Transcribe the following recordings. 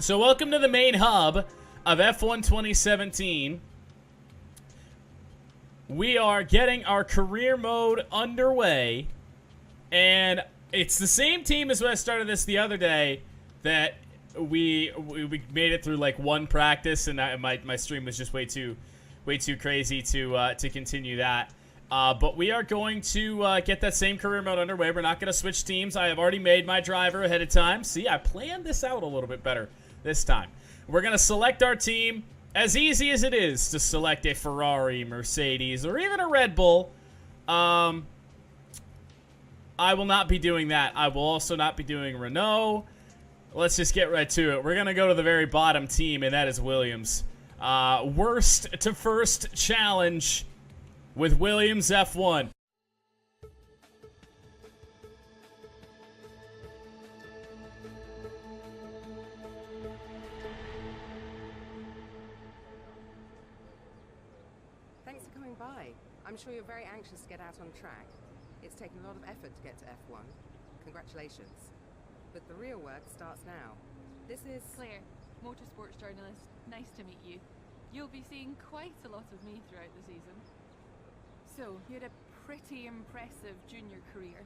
So welcome to the main hub of F1 2017. We are getting our career mode underway, and it's the same team as when I started this the other day that we made it through like one practice, and my stream was just way too crazy to continue that. But we are going to get that same career mode underway. We're not going to switch teams. I have already made my driver ahead of time. See, I planned this out a little bit better this time. We're going to select our team. As easy as it is to select a Ferrari, Mercedes, or even a Red Bull, I will not be doing that. I will also not be doing Renault. Let's just get right to it. We're going to go to the very bottom team, and that is Williams. Worst to first challenge with Williams F1. Thanks for coming by. I'm sure you're very anxious to get out on track. It's taken a lot of effort to get to F1. Congratulations. But the real work starts now. This is Claire, motorsports journalist. Nice to meet you. You'll be seeing quite a lot of me throughout the season. So, you had a pretty impressive junior career.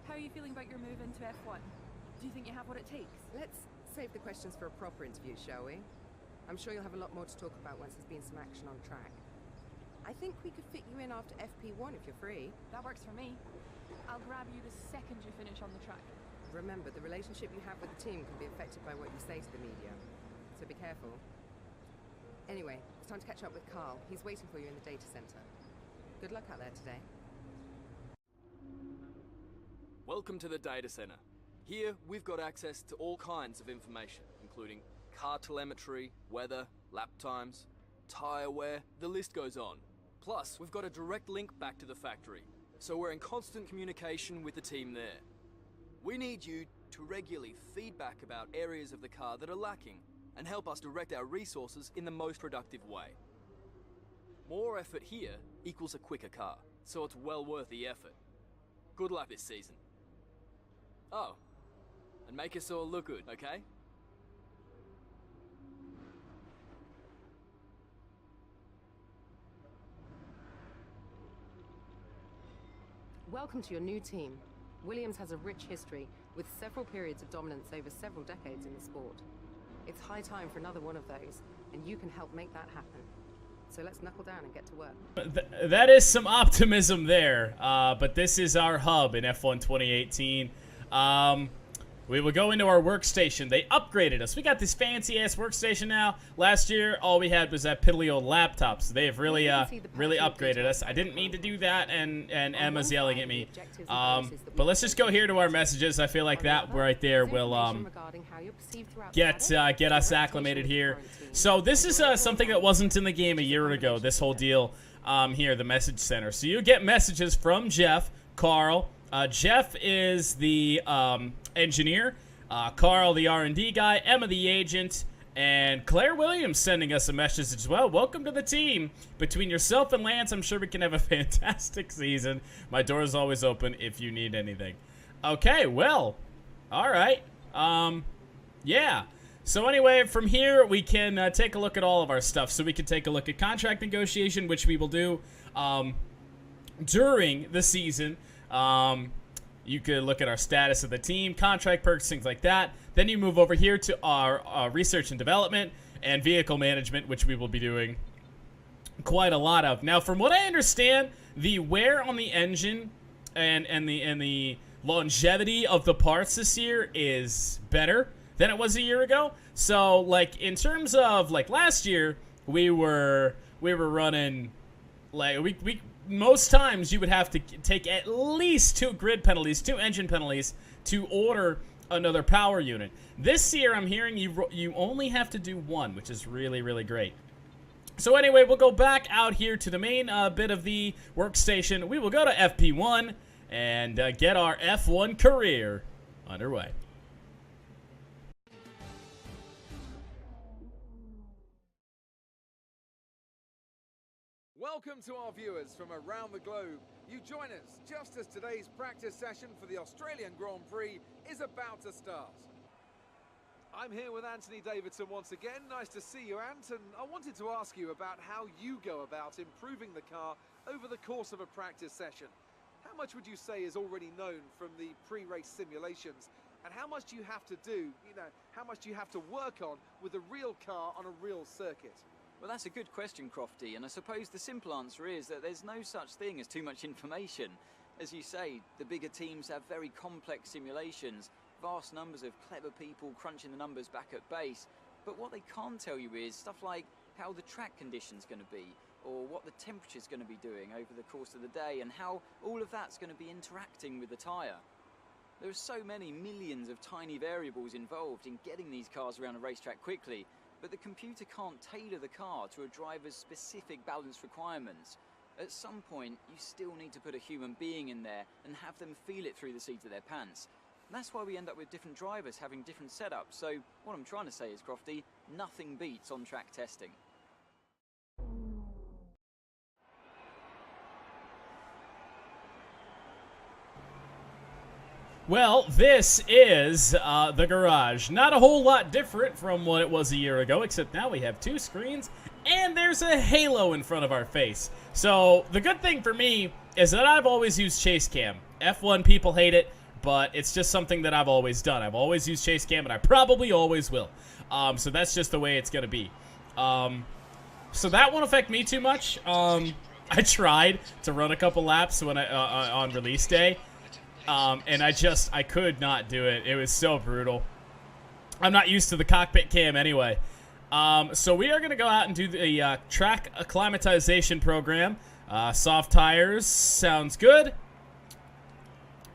How are you feeling about your move into F1? Do you think you have what it takes? Let's save the questions for a proper interview, shall we? I'm sure you'll have a lot more to talk about once there's been some action on track. I think we could fit you in after FP1 if you're free. That works for me. I'll grab you the second you finish on the track. Remember, the relationship you have with the team can be affected by what you say to the media. So be careful. Anyway, it's time to catch up with Carl. He's waiting for you in the data center. Good luck out there today. Welcome to the data center. Here, we've got access to all kinds of information, including car telemetry, weather, lap times, tire wear, the list goes on. Plus, we've got a direct link back to the factory, so we're in constant communication with the team there. We need you to regularly feedback about areas of the car that are lacking and help us direct our resources in the most productive way. More effort here equals a quicker car, so it's well worth the effort. Good luck this season. Oh, and make us all look good, okay? Welcome to your new team. Williams has a rich history, with several periods of dominance over several decades in the sport. It's high time for another one of those, and you can help make that happen. So let's knuckle down and get to work. That is some optimism there, but this is our hub in F1 2018. We will go into our workstation. They upgraded us. We got this fancy-ass workstation now. Last year, all we had was that piddly old laptop, so they have really upgraded us. I didn't mean to do that, and Emma's yelling at me. But let's just go here to our messages. I feel like that right there will get us acclimated here. So this is something that wasn't in the game a year ago, this whole deal here, the message center. So you get messages from Jeff, Carl. Jeff is the engineer, Carl the R&D guy, Emma the agent, and Claire Williams sending us a message as well. Welcome to the team. Between yourself and Lance, I'm sure we can have a fantastic season. My door is always open if you need anything. Okay, well, all right. Yeah. So anyway, from here, we can take a look at all of our stuff. So we can take a look at contract negotiation, which we will do during the season. You could look at our status of the team, contract perks, things like that. Then you move over here to our research and development and vehicle management, which we will be doing quite a lot of. Now, from what I understand, the wear on the engine and the longevity of the parts this year is better than it was a year ago. So, like, in terms of, like, last year, we were running, like, we most times you would have to take at least 2 grid penalties, 2 engine penalties to order another power unit. This year, I'm hearing you only have to do 1, which is really, really great. So anyway, we'll go back out here to the main bit of the workstation. We will go to FP1 and get our F1 career underway. Welcome to our viewers from around the globe. You join us just as today's practice session for the Australian Grand Prix is about to start. I'm here with Anthony Davidson once again. Nice to see you, Ant. And I wanted to ask you about how you go about improving the car over the course of a practice session. How much would you say is already known from the pre-race simulations? And how much do you have to do, how much do you have to work on with a real car on a real circuit? Well, that's a good question, Crofty, and I suppose the simple answer is that there's no such thing as too much information. As you say, the bigger teams have very complex simulations, vast numbers of clever people crunching the numbers back at base, but what they can't tell you is stuff like how the track condition's going to be, or what the temperature's going to be doing over the course of the day, and how all of that's going to be interacting with the tyre. There are so many millions of tiny variables involved in getting these cars around a racetrack quickly, but the computer can't tailor the car to a driver's specific balance requirements. At some point, you still need to put a human being in there and have them feel it through the seat of their pants. And that's why we end up with different drivers having different setups. So what I'm trying to say is, Crofty, nothing beats on-track testing. Well, this is the garage. Not a whole lot different from what it was a year ago, except now we have 2 screens, and there's a halo in front of our face. So the good thing for me is that I've always used Chase Cam. F1 people hate it, but it's just something that I've always done. I've always used Chase Cam, and I probably always will. So that's just the way it's going to be. So that won't affect me too much. I tried to run a couple laps when on release day. And I could not do it. It was so brutal. I'm not used to the cockpit cam anyway. So we are going to go out and do the track acclimatization program. Soft tires sounds good.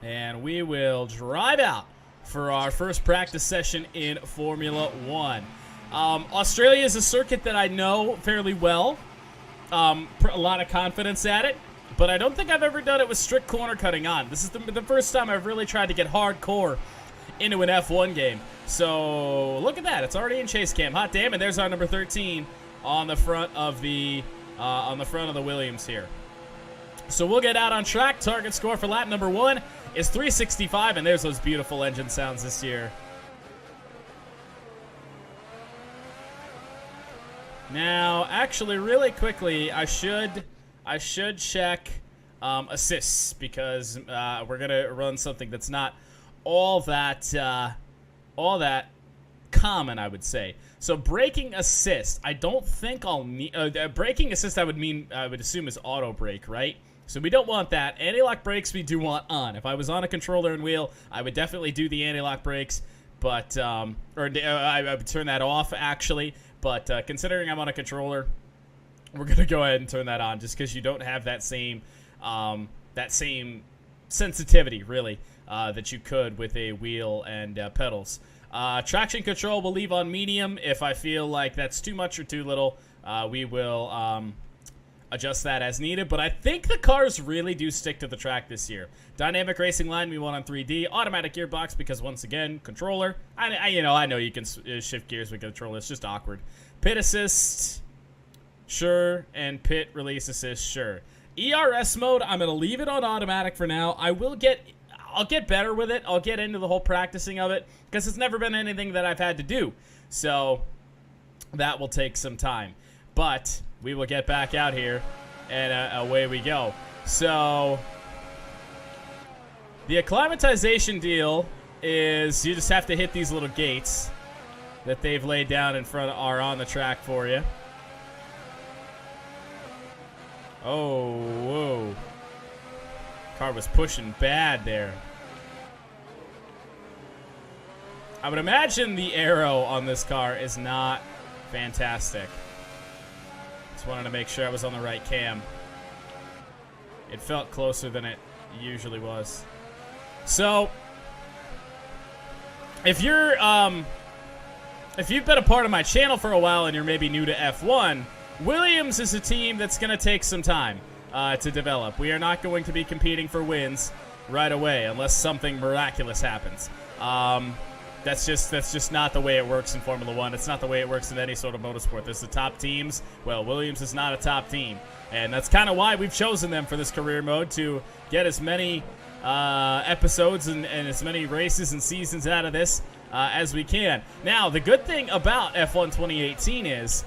And we will drive out for our first practice session in Formula 1. Australia is a circuit that I know fairly well. A lot of confidence at it. But I don't think I've ever done it with strict corner cutting on. This is the first time I've really tried to get hardcore into an F1 game. So look at that. It's already in Chase Cam. Hot damn, and there's our number 13 on the front of the Williams here. So we'll get out on track. Target score for lap number 1 is 365, and there's those beautiful engine sounds this year. Now, actually, really quickly, I should check assists, because we're gonna run something that's not all that common, I would say. So braking assist, I don't think I'll need braking assist. I would assume is auto brake, right? So we don't want that. Anti-lock brakes we do want on. If I was on a controller and wheel, I would definitely do the anti-lock brakes, but I would turn that off actually. But considering I'm on a controller, we're gonna go ahead and turn that on, just because you don't have that same sensitivity, really, that you could with a wheel and pedals. Traction control we'll leave on medium. If I feel like that's too much or too little, we will adjust that as needed. But I think the cars really do stick to the track this year. Dynamic racing line we want on 3D. Automatic gearbox, because once again, controller. I know you can shift gears with controller. It's just awkward. Pit assist. Sure, and pit release assist, sure. ERS mode, I'm going to leave it on automatic for now. I'll get better with it. I'll get into the whole practicing of it, because it's never been anything that I've had to do. So that will take some time. But we will get back out here, and away we go. So the acclimatization deal is you just have to hit these little gates that they've laid down in front are on the track for you. Oh, whoa. Car was pushing bad there. I would imagine the aero on this car is not fantastic. Just wanted to make sure I was on the right cam. It felt closer than it usually was. So, if you've been a part of my channel for a while and you're maybe new to F1, Williams is a team that's going to take some time to develop. We are not going to be competing for wins right away unless something miraculous happens. That's just not the way it works in Formula 1. It's not the way it works in any sort of motorsport. There's the top teams. Well, Williams is not a top team. And that's kind of why we've chosen them for this career mode, to get as many episodes and as many races and seasons out of this as we can. Now, the good thing about F1 2018 is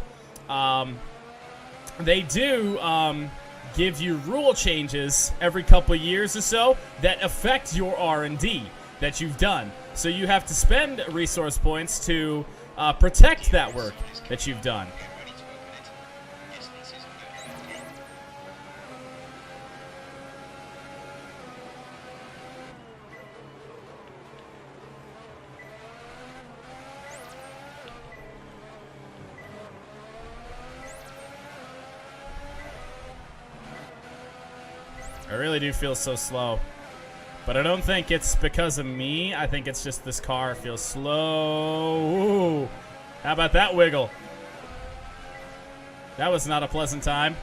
they do give you rule changes every couple of years or so that affect your R&D that you've done. So you have to spend resource points to protect that work that you've done. I really do feel so slow. But I don't think it's because of me. I think it's just this car feels slow. Ooh. How about that wiggle? That was not a pleasant time.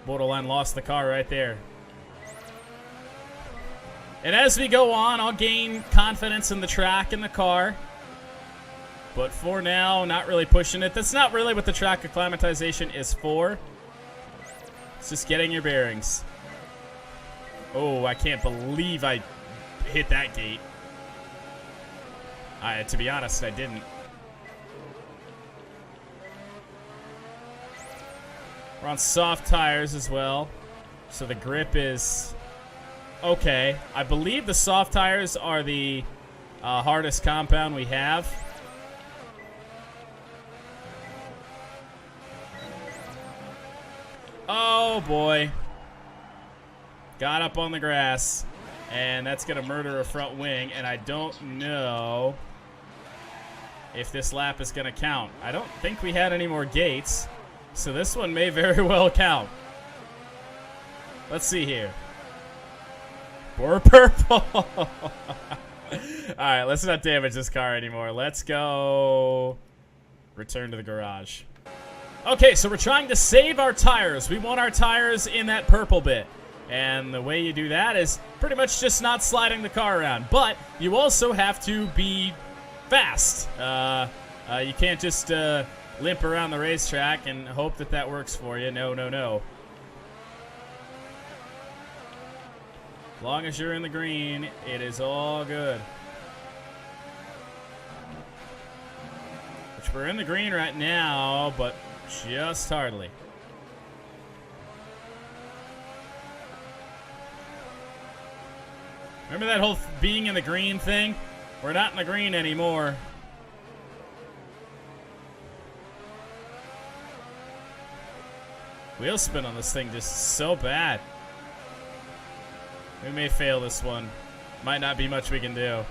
Borderline lost the car right there. And as we go on, I'll gain confidence in the track and the car. But for now, not really pushing it. That's not really what the track acclimatization is for. It's just getting your bearings. Oh, I can't believe I hit that gate. To be honest, I didn't. We're on soft tires as well, so the grip is okay. I believe the soft tires are the hardest compound we have. Oh boy. Got up on the grass, and that's going to murder a front wing, and I don't know if this lap is going to count. I don't think we had any more gates, so this one may very well count. Let's see here. We're purple. All right, let's not damage this car anymore. Let's go return to the garage. Okay, so we're trying to save our tires. We want our tires in that purple bit. And the way you do that is pretty much just not sliding the car around. But you also have to be fast. You can't just limp around the racetrack and hope that that works for you. No, no, no. As long as you're in the green, it is all good. Which we're in the green right now, but just hardly. Remember that whole being in the green thing? We're not in the green anymore. Wheel spin on this thing just so bad. We may fail this one. Might not be much we can do.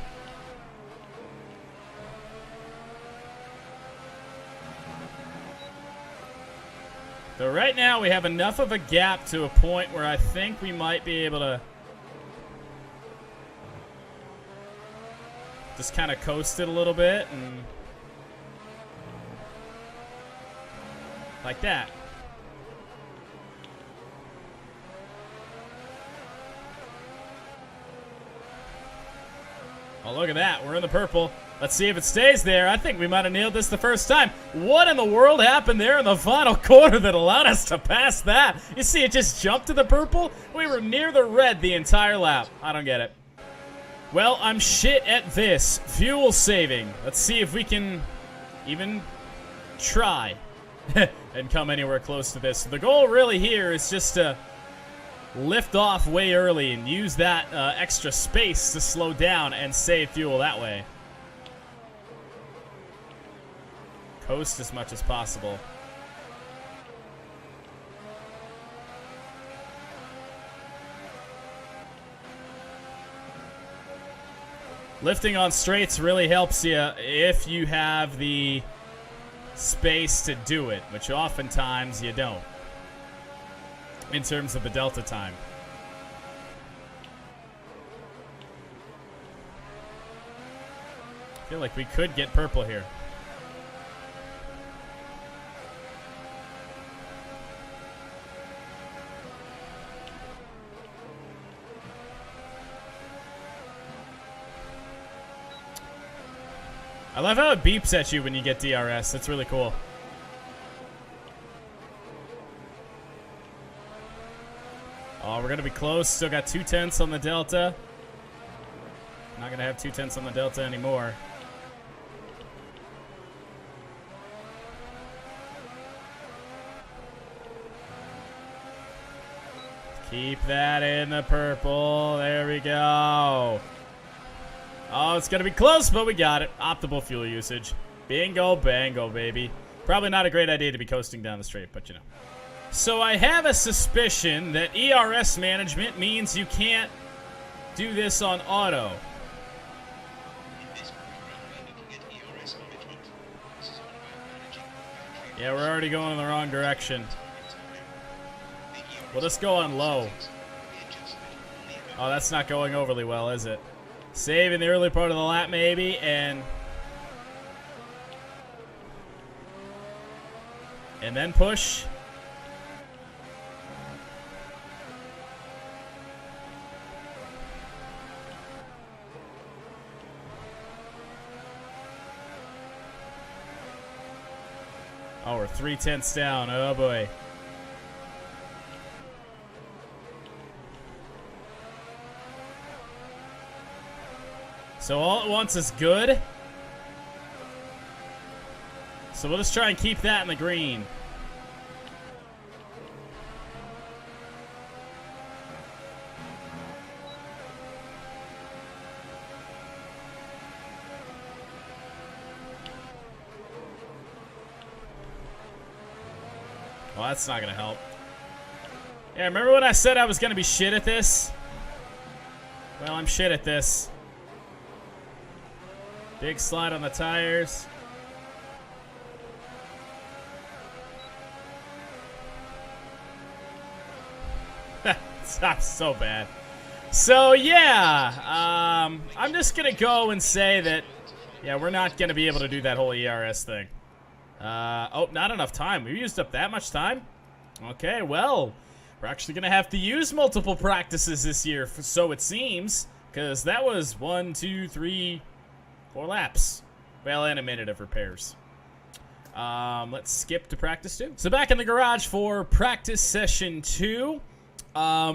So right now we have enough of a gap to a point where I think we might be able to just kind of coast it a little bit and like that. Oh, look at that. We're in the purple. Let's see if it stays there. I think we might have nailed this the first time. What in the world happened there in the final corner that allowed us to pass that? You see it just jumped to the purple? We were near the red the entire lap. I don't get it. Well, I'm shit at this. Fuel saving. Let's see if we can even try and come anywhere close to this. The goal really here is just to lift off way early and use that extra space to slow down and save fuel that way. Coast as much as possible. Lifting on straights really helps you if you have the space to do it, which oftentimes you don't, in terms of the delta time. I feel like we could get purple here. I love how it beeps at you when you get DRS. That's really cool. Oh, we're going to be close. Still got 2/10 on the Delta. Not going to have 2/10 on the Delta anymore. Keep that in the purple. There we go. Oh, it's going to be close, but we got it. Optimal fuel usage. Bingo, bango, baby. Probably not a great idea to be coasting down the straight, but you know. So I have a suspicion that ERS management means you can't do this on auto. Yeah, we're already going in the wrong direction. We'll just go on low. Oh, that's not going overly well, is it? Save in the early part of the lap, maybe, and then push. Oh, we're 3/10 down. Oh, boy. So all at once is good. So we'll just try and keep that in the green. Well, that's not going to help. Yeah, remember when I said I was going to be shit at this? Well, I'm shit at this. Big slide on the tires. That's so bad. So, yeah. I'm just going to go and say that, yeah, we're not going to be able to do that whole ERS thing. Oh, not enough time. We used up that much time? Okay, well, we're actually going to have to use multiple practices this year, so it seems, because that was 1, 2, 3, 4 laps. Well, and a minute of repairs. Let's skip to practice 2. So back in the garage for practice session 2.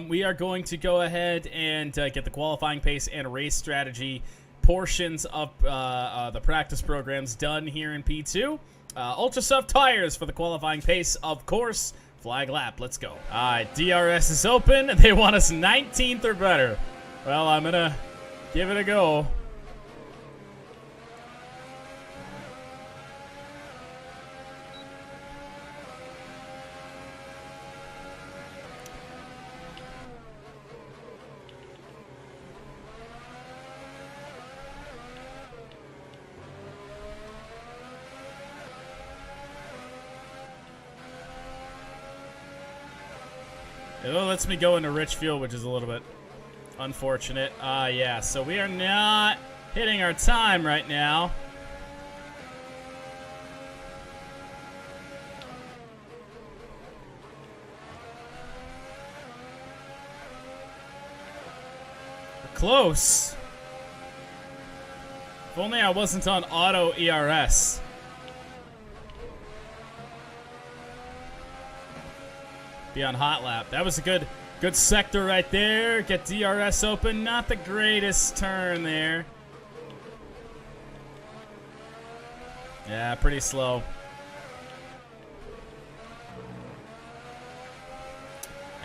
We are going to go ahead and get the qualifying pace and race strategy portions of the practice programs done here in P2. Ultra soft tires for the qualifying pace, of course. Flag lap, let's go. Alright, DRS is open. They want us 19th or better. Well, I'm gonna give it a go. It lets me go into rich fuel, which is a little bit unfortunate. Yeah, so we are not hitting our time right now. We're close. If only I wasn't on auto ERS. Be on hot lap. That was a good sector right there. Get DRS open. Not the greatest turn there. Yeah, pretty slow.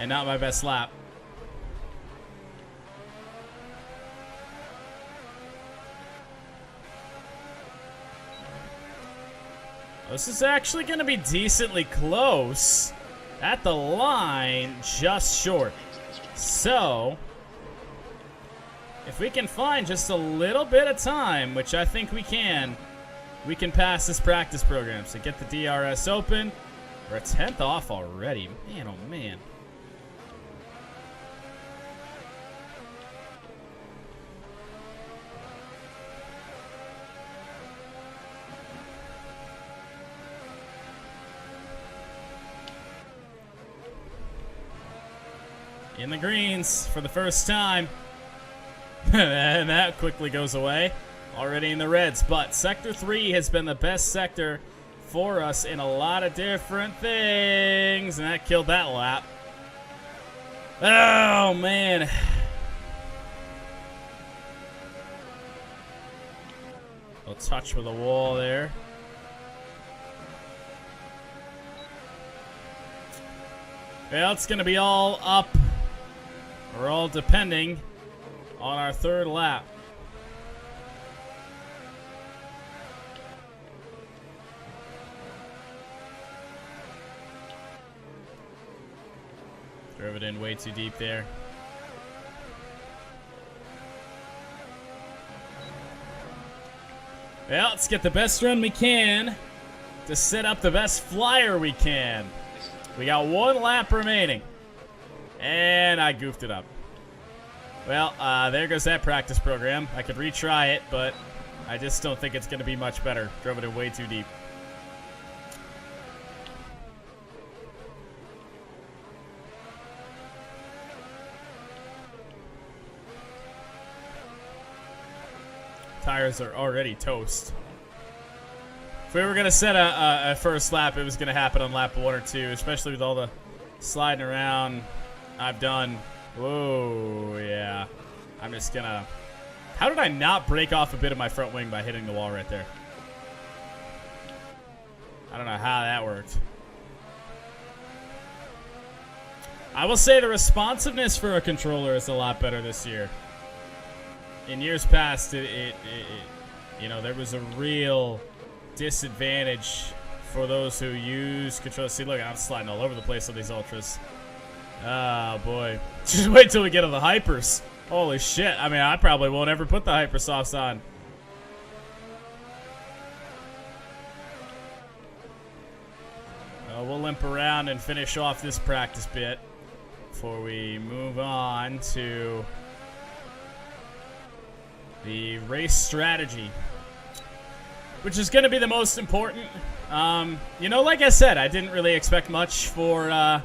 And not my best lap. This is actually going to be decently close. At the line, just short. So, if we can find just a little bit of time, which I think we can pass this practice program. So get the DRS open. We're a 10th off already. Man, oh man. In the greens for the first time. And that quickly goes away. Already in the reds. But Sector 3 has been the best sector for us in a lot of different things. And that killed that lap. Oh, man. A touch with the wall there. Well, it's going to be all up, or all depending on our third lap. Drove it in way too deep there. Well, let's get the best run we can to set up the best flyer we can. We got one lap remaining. And I goofed it up. Well, there goes that practice program. I could retry it, but I just don't think it's going to be much better. Drove it in way too deep. Tires are already toast. If we were going to set a first lap, it was going to happen on lap 1 or 2, especially with all the sliding around I've done. Whoa, yeah. I'm just going to... How did I not break off a bit of my front wing by hitting the wall right there? I don't know how that worked. I will say the responsiveness for a controller is a lot better this year. In years past, you know, there was a real disadvantage for those who use controllers. See, look, I'm sliding all over the place on these Ultras. Oh, boy. Just wait till we get to the Hypers. Holy shit. I mean, I probably won't ever put the Hypersofts on. We'll limp around and finish off this practice bit before we move on to the race strategy, which is going to be the most important. You know, like I said, I didn't really expect much for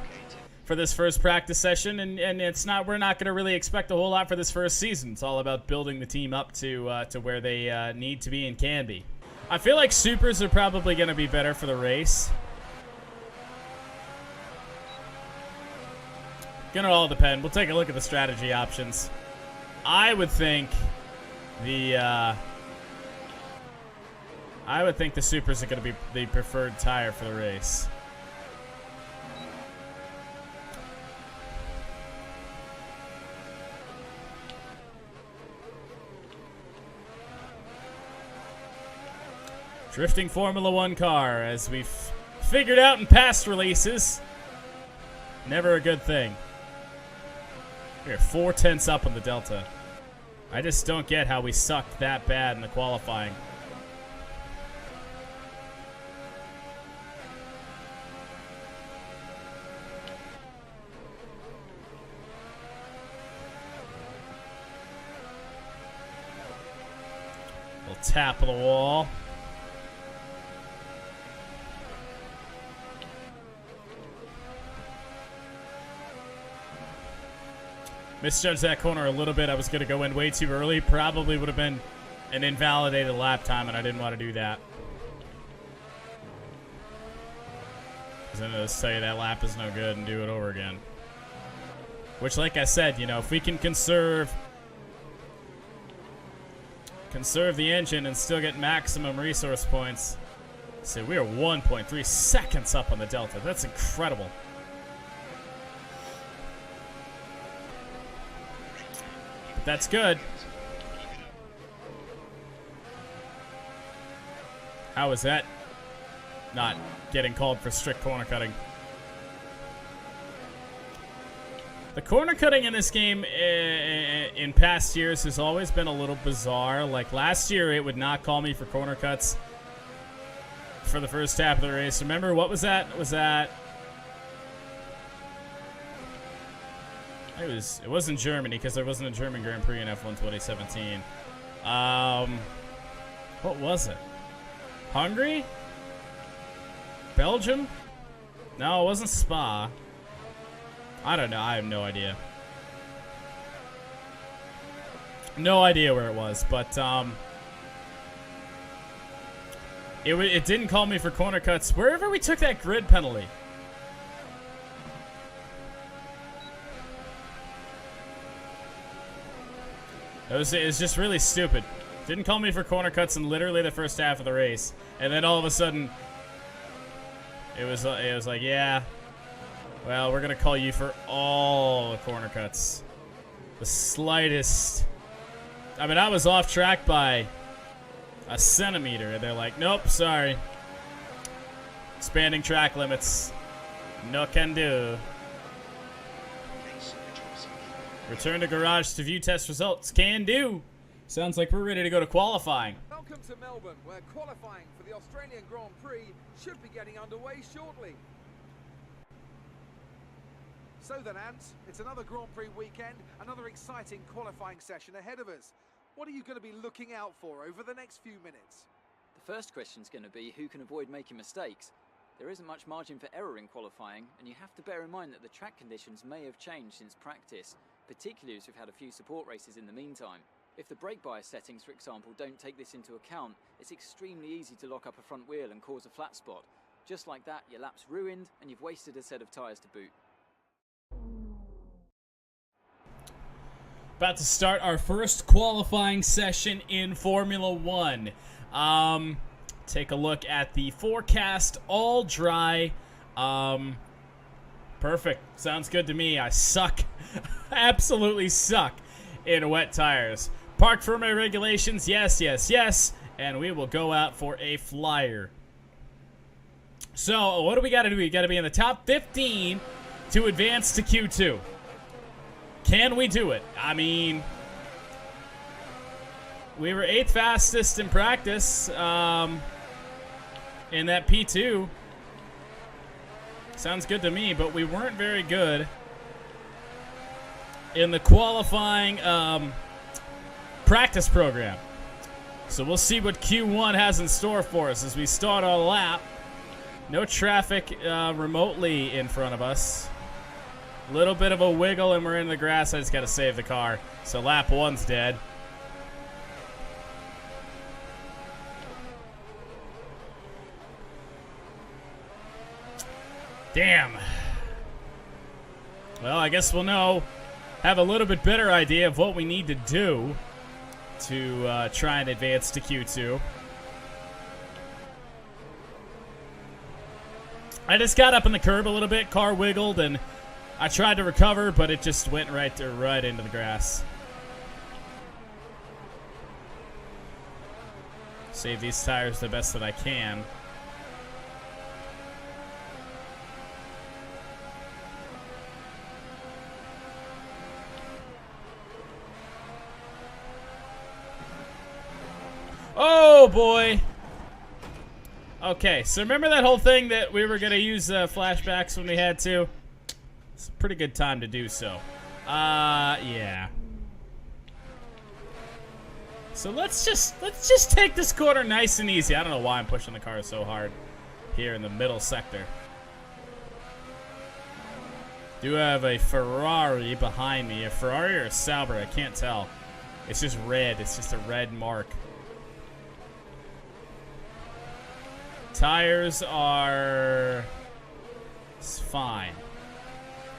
this first practice session, and it's not. We're not going to really expect a whole lot for this first season. It's all about building the team up to where they need to be and can be. I feel like supers are probably going to be better for the race. Gonna all depend. We'll take a look at the strategy options. I would think the supers are going to be the preferred tire for the race. Drifting Formula One car, as we've figured out in past releases. Never a good thing. We're 4 tenths up on the Delta. I just don't get how we sucked that bad in the qualifying. Little tap of the wall. Misjudged that corner a little bit. I was going to go in way too early. Probably would have been an invalidated lap time, and I didn't want to do that. Because then they'll tell you that lap is no good and do it over again. Which, like I said, you know, if we can conserve the engine and still get maximum resource points. So we are 1.3 seconds up on the Delta. That's incredible. That's good. How is that not getting called for strict corner cutting? The corner cutting in this game in past years has always been a little bizarre. Like last year, it would not call me for corner cuts for the first half of the race. Remember, what was that? It wasn't Germany, because there wasn't a German Grand Prix in F1 2017. What was it? Hungary? Belgium? No, it wasn't Spa. I don't know. I have no idea. No idea where it was, but it didn't call me for corner cuts wherever we took that grid penalty. It was just really stupid. Didn't call me for corner cuts in literally the first half of the race, and then all of a sudden, it was like, yeah, well, we're gonna call you for all the corner cuts, the slightest. I mean, I was off track by a centimeter, and they're like, nope, sorry, expanding track limits, no can do. Return to garage to view test results. Can do. Sounds like we're ready to go to qualifying. Welcome to Melbourne, where qualifying for the Australian Grand Prix should be getting underway shortly. So then, Ant, it's another Grand Prix weekend, another exciting qualifying session ahead of us. What are you going to be looking out for over the next few minutes? The first question's going to be who can avoid making mistakes. There isn't much margin for error in qualifying, and you have to bear in mind that the track conditions may have changed since practice, particularly as we've had a few support races in the meantime. If the brake bias settings, for example, don't take this into account, it's extremely easy to lock up a front wheel and cause a flat spot. Just like that, your lap's ruined, and you've wasted a set of tyres to boot. About to start our first qualifying session in Formula One. Take a look at the forecast, all dry. Perfect. Sounds good to me. I suck. Absolutely suck in wet tires. Park firmware regulations, yes, yes, yes. And we will go out for a flyer. So, what do we got to do? We got to be in the top 15 to advance to Q2. Can we do it? I mean, we were 8th fastest in practice in that P2. Sounds good to me, but we weren't very good in the qualifying practice program. So we'll see what Q1 has in store for us as we start our lap. No traffic remotely in front of us. Little bit of a wiggle and we're in the grass. I just got to save the car. So lap 1's dead. Damn. Well, I guess we'll have a little bit better idea of what we need to do to try and advance to Q2. I just got up in the curb a little bit, car wiggled, and I tried to recover, but it just went right into the grass. Save these tires the best that I can. Oh boy. Okay, so remember that whole thing that we were gonna use flashbacks when we had to? It's a pretty good time to do so. Yeah. So let's just take this corner nice and easy. I don't know why I'm pushing the car so hard here in the middle sector. Do have a Ferrari behind me. A Ferrari or a Sauber, I can't tell. It's just red. It's just a red mark. Tires are fine.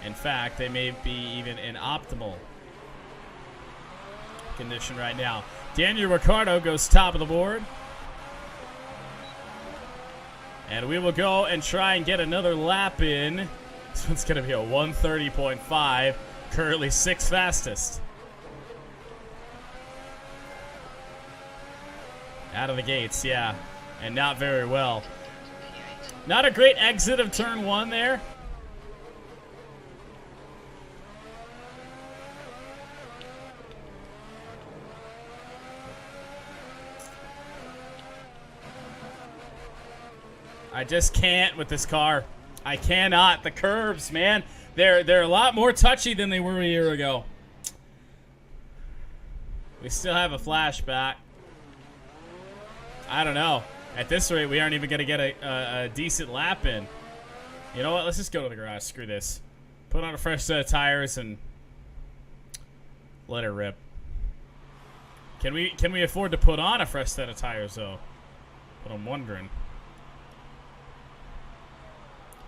In fact, they may be even in optimal condition right now. Daniel Ricciardo goes top of the board. And we will go and try and get another lap in. This one's going to be a 1:30.5, currently 6th fastest. Out of the gates, yeah. And not very well. Not a great exit of turn 1 there. I just can't with this car. I cannot. The curbs, man. They're a lot more touchy than they were a year ago. We still have a flashback. I don't know. At this rate, we aren't even going to get a decent lap in. You know what? Let's just go to the garage. Screw this. Put on a fresh set of tires and let it rip. Can we afford to put on a fresh set of tires, though? But I'm wondering.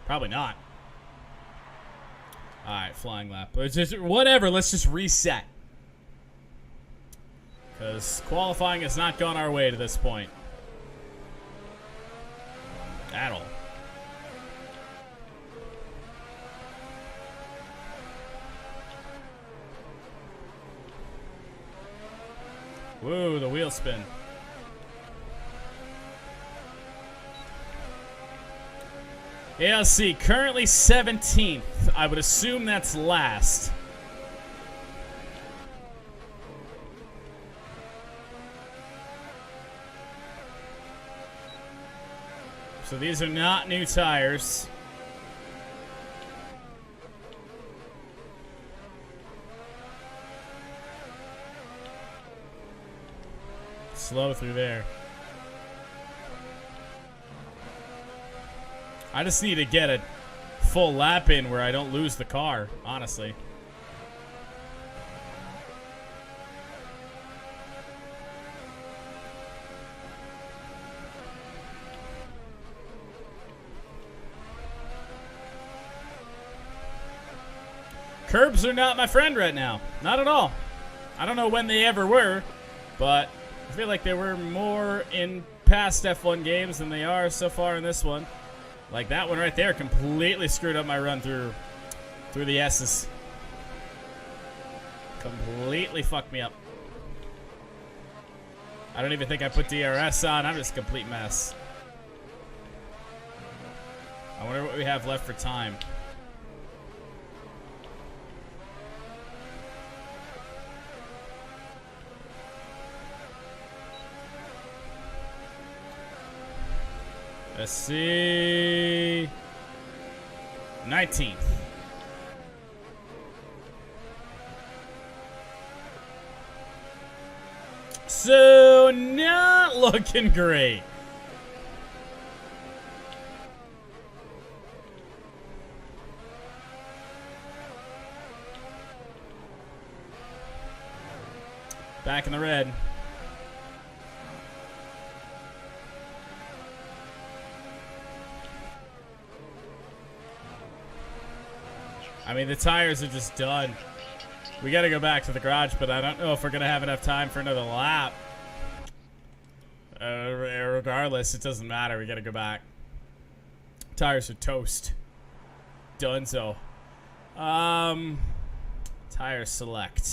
Probably not. All right, flying lap. It's just, whatever. Let's just reset. Because qualifying has not gone our way to this point. At all. Woo, the wheel spin. ALC currently 17th. I would assume that's last. So these are not new tires. Slow through there. I just need to get a full lap in where I don't lose the car, honestly. Curbs are not my friend right now. Not at all. I don't know when they ever were, but I feel like they were more in past F1 games than they are so far in this one. Like that one right there completely screwed up my run through the S's. Completely fucked me up. I don't even think I put DRS on. I'm just a complete mess. I wonder what we have left for time. Let's see. 19th. So, not looking great. Back in the red. I mean, the tires are just done. We got to go back to the garage, but I don't know if we're going to have enough time for another lap. Regardless, it doesn't matter. We got to go back. Tires are toast. Dunzo. Tire select.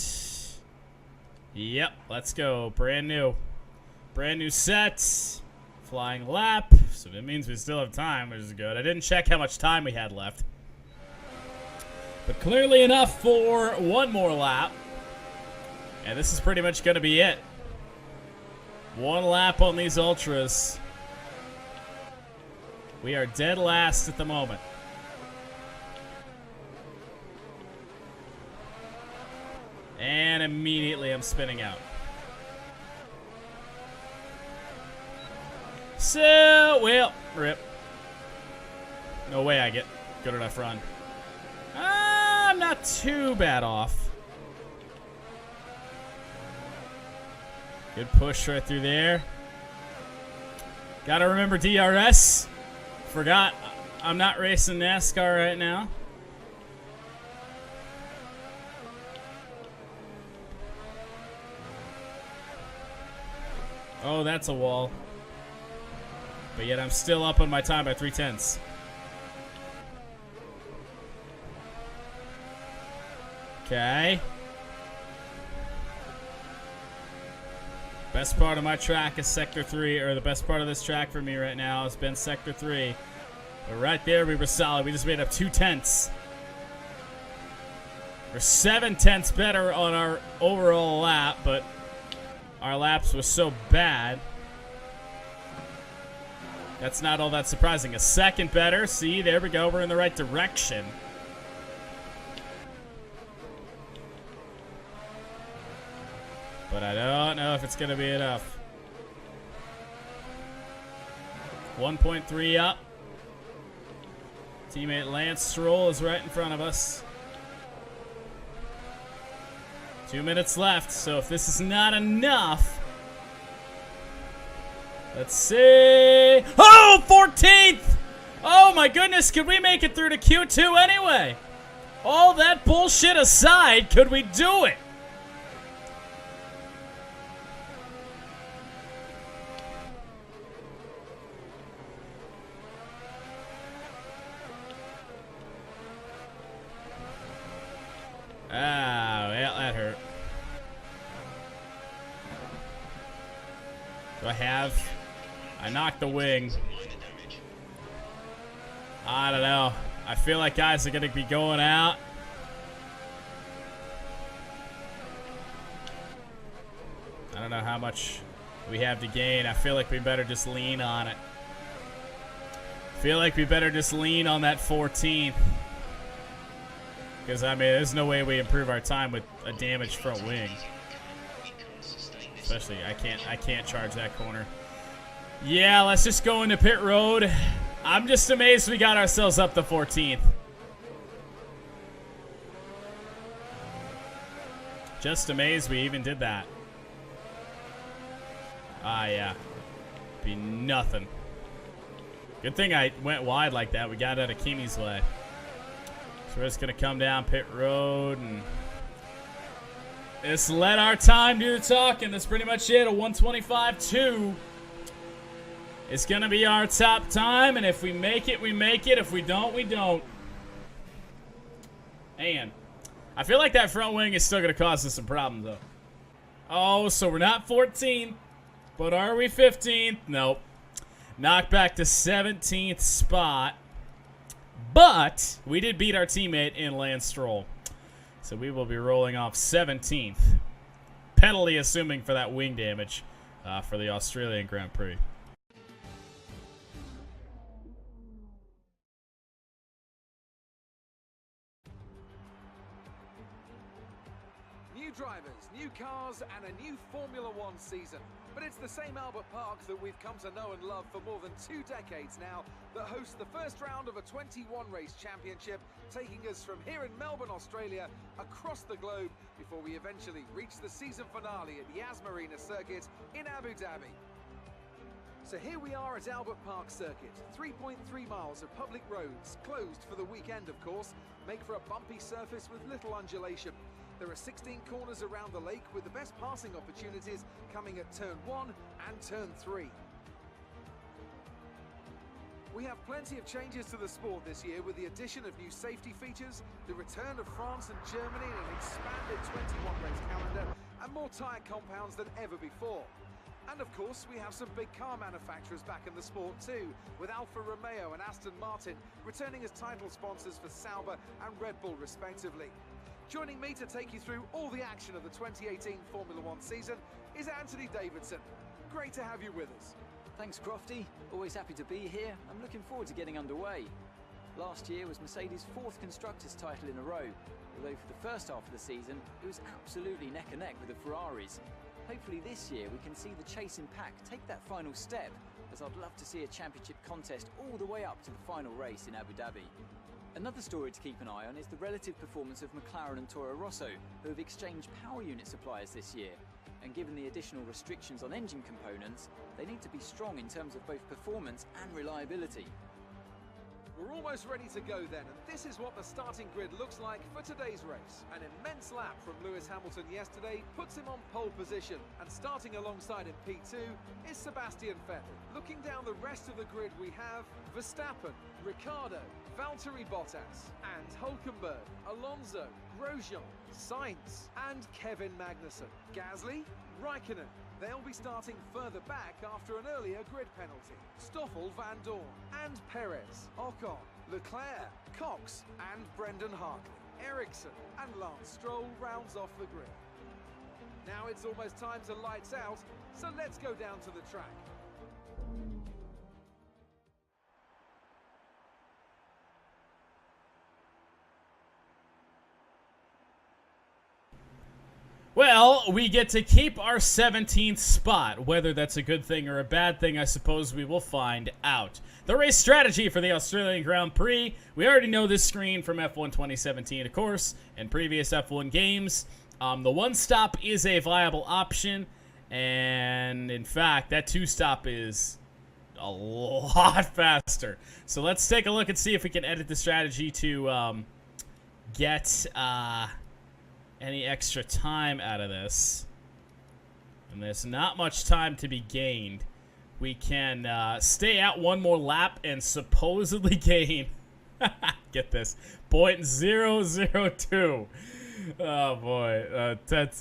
Yep, let's go. Brand new. Brand new set. Flying lap. So that means we still have time, which is good. I didn't check how much time we had left. But clearly enough for one more lap. And this is pretty much going to be it. One lap on these Ultras. We are dead last at the moment. And immediately I'm spinning out. So, well, rip. No way I get good enough run. I'm not too bad off. Good push right through there. Gotta remember DRS. Forgot I'm not racing NASCAR right now. Oh, that's a wall. But yet I'm still up on my time by 3/10. Okay. Best part of my track is Sector 3, or the best part of this track for me right now has been Sector 3. But right there we were solid. We just made up 2/10. We're 7/10 better on our overall lap, but our laps was so bad. That's not all that surprising. A second better. See, there we go. We're in the right direction. But I don't know if it's going to be enough. 1.3 up. Teammate Lance Stroll is right in front of us. 2 minutes left, so if this is not enough... Let's see... Oh, 14th! Oh my goodness, could we make it through to Q2 anyway? All that bullshit aside, could we do it? Do I have? I knocked the wing. I don't know. I feel like guys are going to be going out. I don't know how much we have to gain. I feel like we better just lean on it. Feel like we better just lean on that 14th. Because, I mean, there's no way we improve our time with a damaged front wing. Especially, I can't charge that corner. Yeah, let's just go into pit road. I'm just amazed we got ourselves up to 14th. Just amazed we even did that. Ah, yeah. Be nothing. Good thing I went wide like that. We got out of Kimi's way. So we're just going to come down pit road and just let our time do the talking. That's pretty much it. A 125.2. It's going to be our top time, and if we make it, we make it. If we don't, we don't. Man, I feel like that front wing is still going to cause us some problems, though. Oh, so we're not 14th, but are we 15th? Nope. Knocked back to 17th spot, but we did beat our teammate in Lance Stroll. So we will be rolling off 17th. Penalty assuming for that wing damage for the Australian Grand Prix. New drivers, new cars, and a new Formula One season. But it's the same Albert Park that we've come to know and love for more than 2 decades now that hosts the first round of a 21-race championship, taking us from here in Melbourne, Australia, across the globe before we eventually reach the season finale at Yas Marina Circuit in Abu Dhabi. So here we are at Albert Park Circuit. 3.3 miles of public roads, closed for the weekend of course, make for a bumpy surface with little undulation. There are 16 corners around the lake with the best passing opportunities coming at turn 1 and turn 3. We have plenty of changes to the sport this year with the addition of new safety features, the return of France and Germany in an expanded 21-race calendar, and more tyre compounds than ever before. And of course, we have some big car manufacturers back in the sport too, with Alfa Romeo and Aston Martin returning as title sponsors for Sauber and Red Bull respectively. Joining me to take you through all the action of the 2018 Formula One season is Anthony Davidson. Great to have you with us. Thanks, Crofty. Always happy to be here. I'm looking forward to getting underway. Last year was Mercedes' 4th Constructors' title in a row, although for the first half of the season, it was absolutely neck and neck with the Ferraris. Hopefully this year we can see the chasing pack take that final step, as I'd love to see a championship contest all the way up to the final race in Abu Dhabi. Another story to keep an eye on is the relative performance of McLaren and Toro Rosso, who have exchanged power unit suppliers this year. And given the additional restrictions on engine components, they need to be strong in terms of both performance and reliability. We're almost ready to go then, and this is what the starting grid looks like for today's race. An immense lap from Lewis Hamilton yesterday puts him on pole position, and starting alongside in P2 is Sebastian Vettel. Looking down the rest of the grid, we have Verstappen, Ricciardo, Valtteri Bottas, and Hülkenberg, Alonso, Grosjean, Sainz, and Kevin Magnussen. Gasly, Raikkonen. They'll be starting further back after an earlier grid penalty. Stoffel, Van Dorn, and Perez, Ocon, Leclerc, Cox, and Brendan Hartley. Ericsson and Lance Stroll rounds off the grid. Now it's almost time to lights out, so let's go down to the track. Well, we get to keep our 17th spot. Whether that's a good thing or a bad thing, I suppose we will find out. The race strategy for the Australian Grand Prix. We already know this screen from F1 2017, of course, and previous F1 games. The one stop is a viable option, and in fact, that two stop is a lot faster. So let's take a look and see if we can edit the strategy to get any extra time out of this. And there's not much time to be gained. We can stay out one more lap and supposedly gain, get this, .002. Oh boy, that's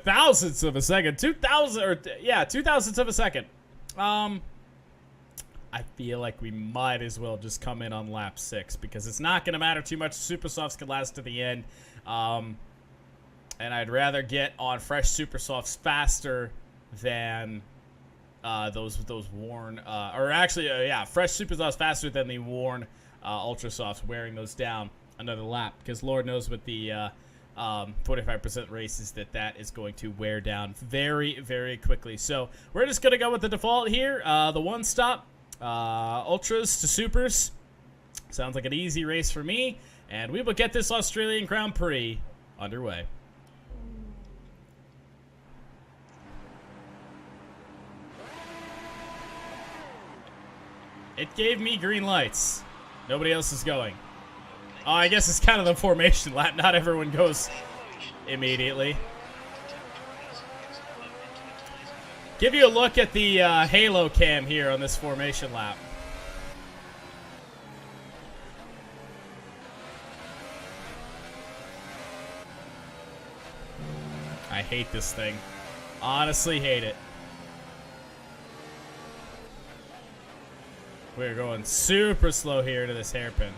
thousandths of a second, 2,000 or yeah, 2,000ths of a second. I feel like we might as well just come in on lap 6 because it's not going to matter too much. Super Softs can last to the end, and I'd rather get on fresh Super Softs faster than those worn, or actually, yeah, fresh Super Softs faster than the worn Ultra Softs. Wearing those down another lap because Lord knows with the 45% races that is going to wear down very, very quickly. So we're just going to go with the default here. The one stop, Ultras to Supers. Sounds like an easy race for me. And we will get this Australian Grand Prix underway. It gave me green lights. Nobody else is going. Oh, I guess it's kind of the formation lap. Not everyone goes immediately. Give you a look at the halo cam here on this formation lap. I hate this thing. Honestly hate it. We're going super slow here to this hairpin.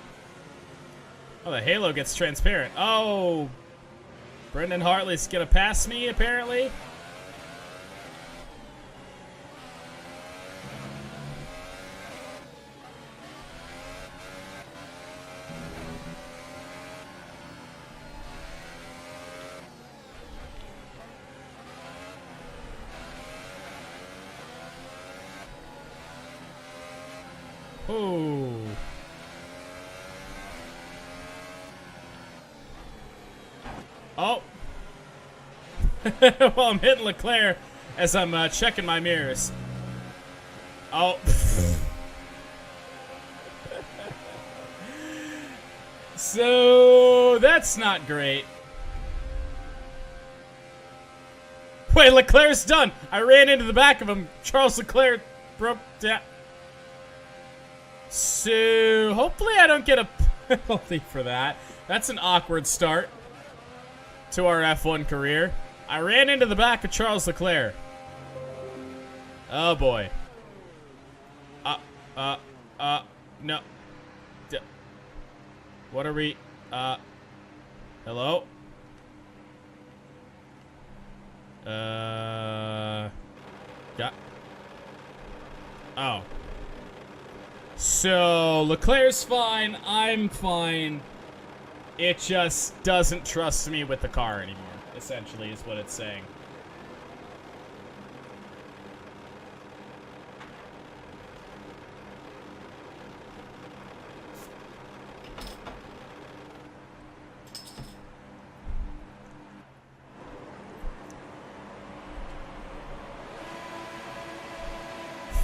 Oh, the halo gets transparent. Oh, Brendan Hartley's gonna pass me, apparently. Oh. Oh. Well, I'm hitting Leclerc as I'm checking my mirrors. Oh. So, that's not great. Wait, Leclerc's done. I ran into the back of him. Charles Leclerc broke down. So, hopefully I don't get a penalty for that. That's an awkward start to our F1 career. I ran into the back of Charles Leclerc. Oh, boy. No. What are we, hello? Oh. So, Leclerc's fine, I'm fine. It just doesn't trust me with the car anymore, essentially, is what it's saying.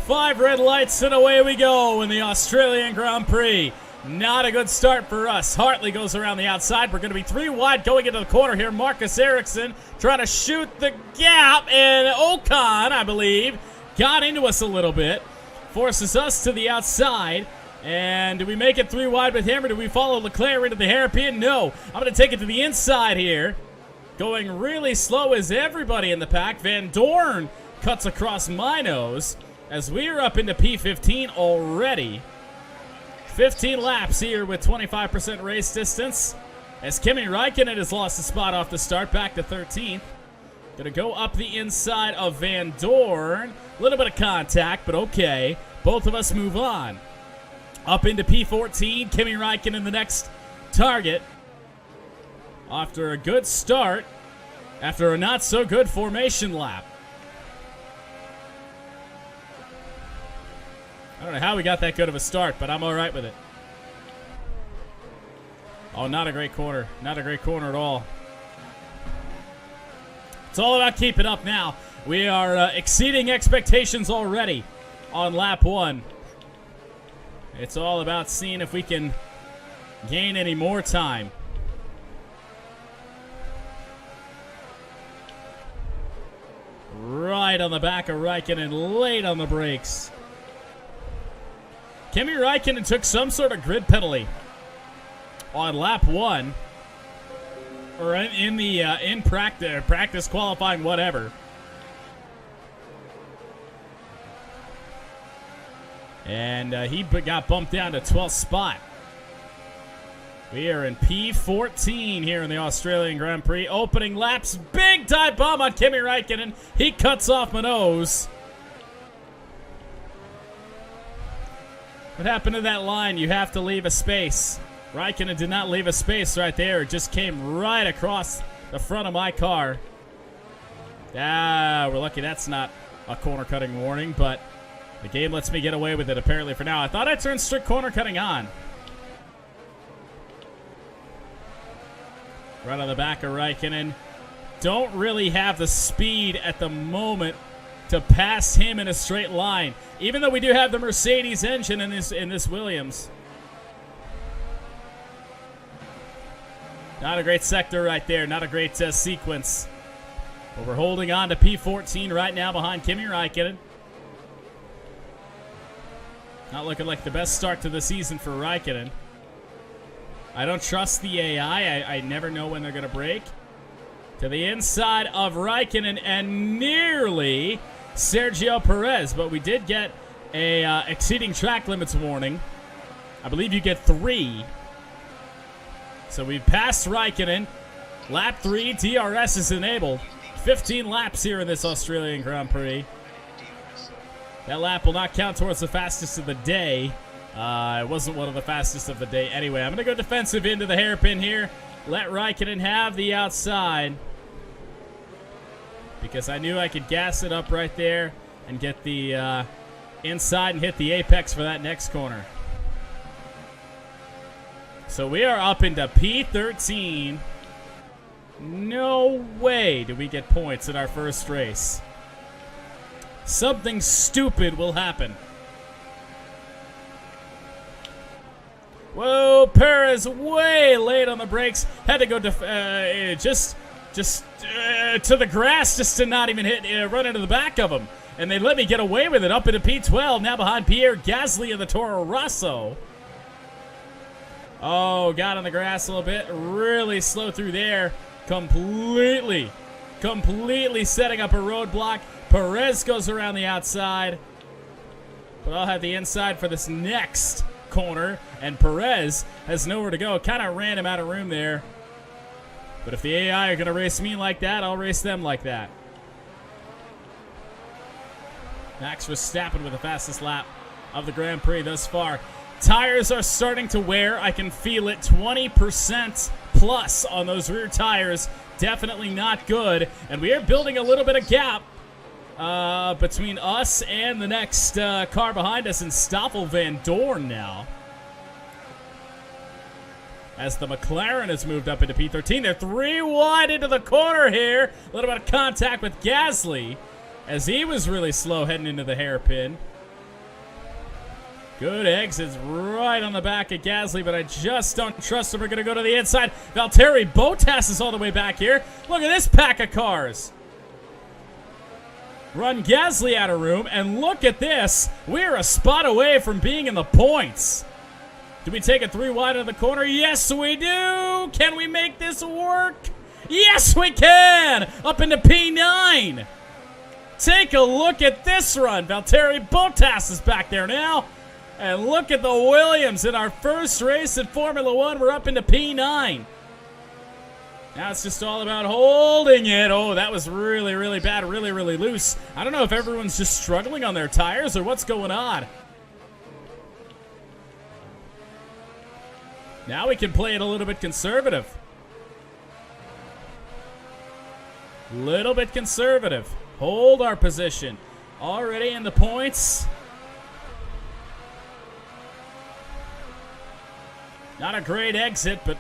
Five red lights and away we go in the Australian Grand Prix. Not a good start for us. Hartley goes around the outside. We're going to be 3 wide going into the corner here. Marcus Ericsson trying to shoot the gap. And Ocon, I believe, got into us a little bit. Forces us to the outside. And do we make it 3 wide with him, or do we follow Leclerc into the hairpin? No. I'm going to take it to the inside here. Going really slow is everybody in the pack. Van Dorn cuts across my nose as we are up into P15 already. 15 laps here with 25% race distance. As Kimi Räikkönen has lost a spot off the start, back to 13th. Gonna go up the inside of Van Dorn. A little bit of contact, but okay. Both of us move on. Up into P14, Kimi Räikkönen the next target. After a good start, after a not so good formation lap. I don't know how we got that good of a start, but I'm all right with it. Oh, not a great corner. Not a great corner at all. It's all about keeping up now. We are exceeding expectations already on lap 1. It's all about seeing if we can gain any more time. Right on the back of Räikkönen, late on the brakes. Kimi Räikkönen took some sort of grid penalty on lap 1. or in the in practice qualifying, whatever. And he got bumped down to 12th spot. We are in P14 here in the Australian Grand Prix. Opening laps, big dive bomb on Kimi Räikkönen. He cuts off Manoz. What happened to that line? You have to leave a space. Räikkönen did not leave a space right there. It just came right across the front of my car. We're lucky that's not a corner cutting warning, but the game lets me get away with it apparently for now. I thought I turned strict corner cutting on. Right on the back of Räikkönen. Don't really have the speed at the moment to pass him in a straight line, even though we do have the Mercedes engine in this Williams. Not a great sector right there. Not a great sequence. But we're holding on to P14 right now behind Kimi Räikkönen. Not looking like the best start to the season for Räikkönen. I don't trust the AI. I never know when they're going to break. To the inside of Räikkönen and nearly Sergio Perez. But we did get a exceeding track limits warning. I believe you get 3. So we passed Räikkönen. Lap 3, DRS is enabled. 15 laps here in this Australian Grand Prix. That lap will not count towards the fastest of the day. It wasn't one of the fastest of the day anyway. I'm going to go defensive into the hairpin here. Let Räikkönen have the outside. Because I knew I could gas it up right there and get the inside and hit the apex for that next corner. So we are up into P13. No way do we get points in our first race. Something stupid will happen. Whoa, Perez way late on the brakes. Had to go just to the grass just to not even run into the back of him. And they let me get away with it up into P12. Now behind Pierre Gasly of the Toro Rosso. Oh, got on the grass a little bit. Really slow through there. Completely setting up a roadblock. Perez goes around the outside. But I'll have the inside for this next corner. And Perez has nowhere to go. Kind of ran him out of room there. But if the AI are going to race me like that, I'll race them like that. Max Verstappen with the fastest lap of the Grand Prix thus far. Tires are starting to wear. I can feel it. 20% plus on those rear tires. Definitely not good. And we are building a little bit of gap between us and the next car behind us in Stoffel Van Dorn now. As the McLaren has moved up into P13. They're 3 wide into the corner here. A little bit of contact with Gasly as he was really slow heading into the hairpin. Good exits right on the back of Gasly, but I just don't trust him. We're going to go to the inside. Valtteri Bottas is all the way back here. Look at this pack of cars. Run Gasly out of room, and look at this. We're a spot away from being in the points. Do we take it 3 wide of the corner? Yes, we do. Can we make this work? Yes, we can. Up into P9. Take a look at this run. Valtteri Bottas is back there now. And look at the Williams in our first race in Formula One. We're up into P9. Now it's just all about holding it. Oh, that was really, really bad. Really, really loose. I don't know if everyone's just struggling on their tires or what's going on. Now we can play it a little bit conservative. Little bit conservative. Hold our position. Already in the points. Not a great exit, but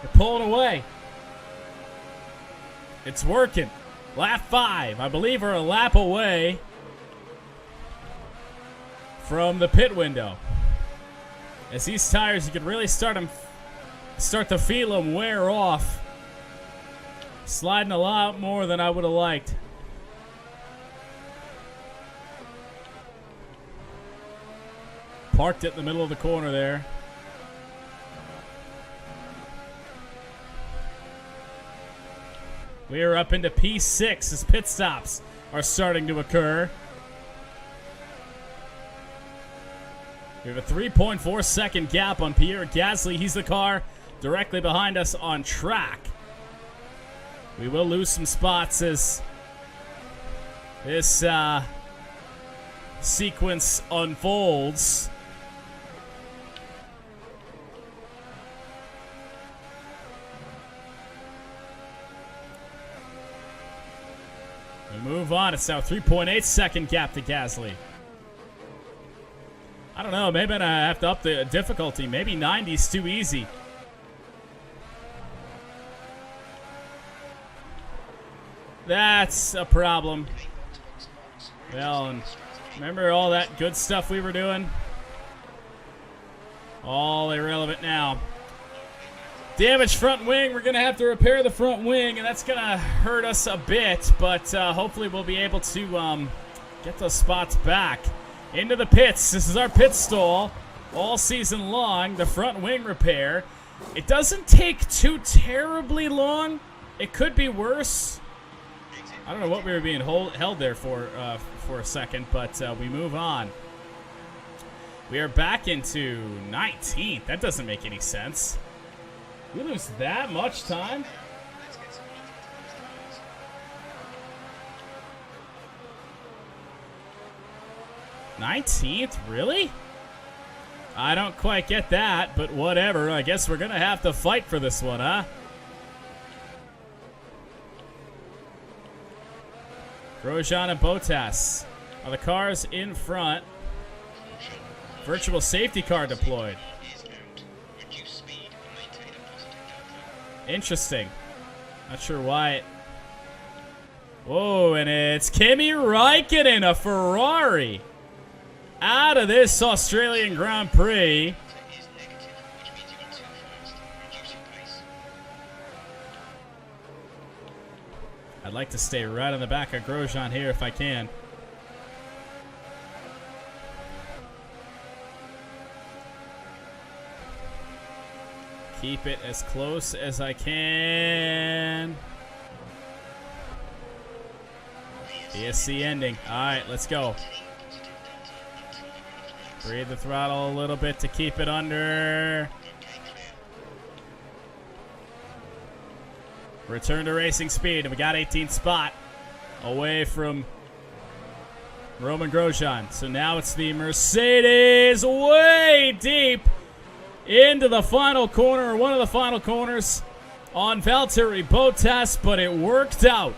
they're pulling away. It's working. Lap 5. I believe we're a lap away from the pit window. As these tires, you can really start to feel them wear off. Sliding a lot more than I would have liked. Parked it in the middle of the corner there. We are up into P6 as pit stops are starting to occur. We have a 3.4 second gap on Pierre Gasly. He's the car directly behind us on track. We will lose some spots as this sequence unfolds. We move on. It's now 3.8 second gap to Gasly. I don't know. Maybe I have to up the difficulty. Maybe 90's too easy. That's a problem. Well, and remember all that good stuff we were doing? All irrelevant now. Damaged front wing. We're going to have to repair the front wing, and that's going to hurt us a bit, but hopefully we'll be able to get those spots back. Into the pits. This is our pit stall all season long. The front wing repair. It doesn't take too terribly long. It could be worse. I don't know what we were being held there for a second, but we move on. We are back into 19th. That doesn't make any sense. We lose that much time? 19th? Really? I don't quite get that, but whatever. I guess we're going to have to fight for this one, huh? Grosjean and Bottas are the cars in front. Virtual safety car deployed. Interesting. Not sure why it... Whoa, and it's Kimi Räikkönen, a Ferrari. Out of this Australian Grand Prix. I'd like to stay right on the back of Grosjean here if I can. Keep it as close as I can. ESC ending. All right, let's go. Breathe the throttle a little bit to keep it under. Return to racing speed, and we got 18th spot away from Roman Grosjean. So now it's the Mercedes way deep into the final corner, or one of the final corners on Valtteri Bottas, but it worked out.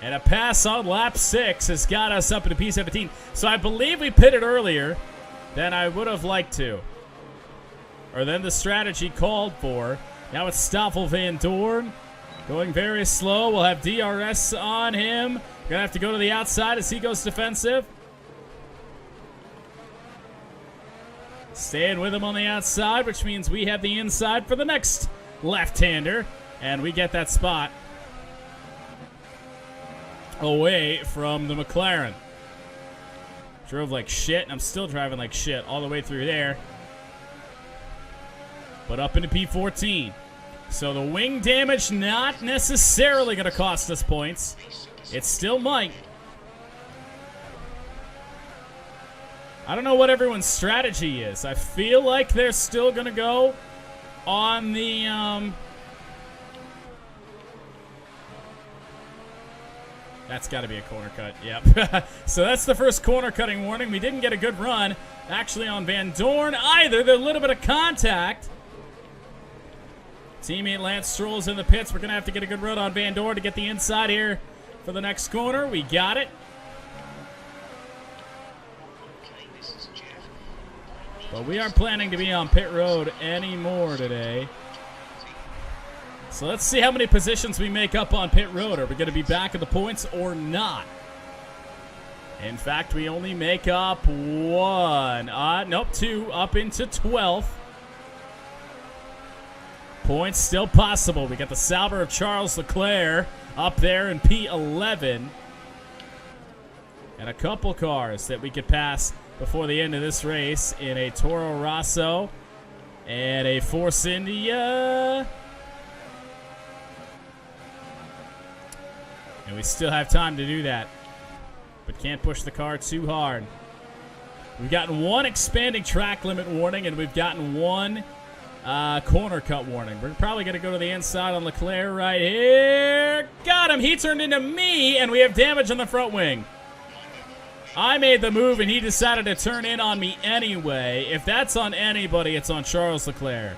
And a pass on lap 6 has got us up into P17. So I believe we pitted earlier than I would have liked to, or than the strategy called for. Now it's Stoffel Van Dorn going very slow. We'll have DRS on him. Going to have to go to the outside as he goes defensive. Staying with him on the outside, which means we have the inside for the next left-hander. And we get that spot away from the McLaren. Drove like shit, and I'm still driving like shit all the way through there. But up into P14. So the wing damage not necessarily going to cost us points. It still might. I don't know what everyone's strategy is. I feel like they're still going to go on the... That's got to be a corner cut. Yep. So that's the first corner cutting warning. We didn't get a good run, actually, on Van Dorn either. There's a little bit of contact. Teammate Lance Stroll's in the pits. We're going to have to get a good run on Van Dorn to get the inside here for the next corner. We got it. But we aren't planning to be on pit road anymore today. So let's see how many positions we make up on pit road. Are we going to be back at the points or not? In fact, we only make up one. Nope, two. Up into 12th. Points still possible. We got the Sauber of Charles Leclerc up there in P11. And a couple cars that we could pass before the end of this race in a Toro Rosso and a Force India. And we still have time to do that. But can't push the car too hard. We've gotten one expanding track limit warning, and we've gotten one corner cut warning. We're probably going to go to the inside on Leclerc right here. Got him. He turned into me, and we have damage on the front wing. I made the move, and he decided to turn in on me anyway. If that's on anybody, it's on Charles Leclerc.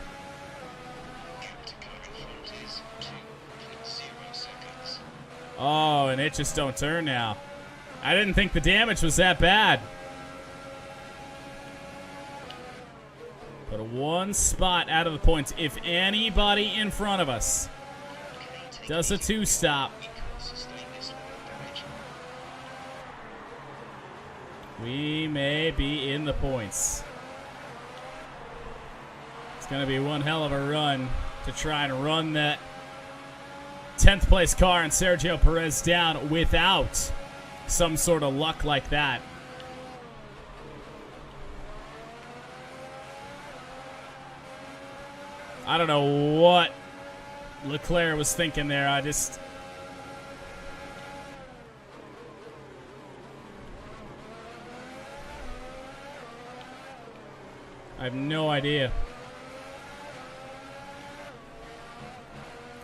Oh, and it just don't turn now. I didn't think the damage was that bad. But one spot out of the points. If anybody in front of us does a two-stop, we may be in the points. It's going to be one hell of a run to try and run that 10th place car and Sergio Perez down without some sort of luck like that. I don't know what Leclerc was thinking there. I have no idea.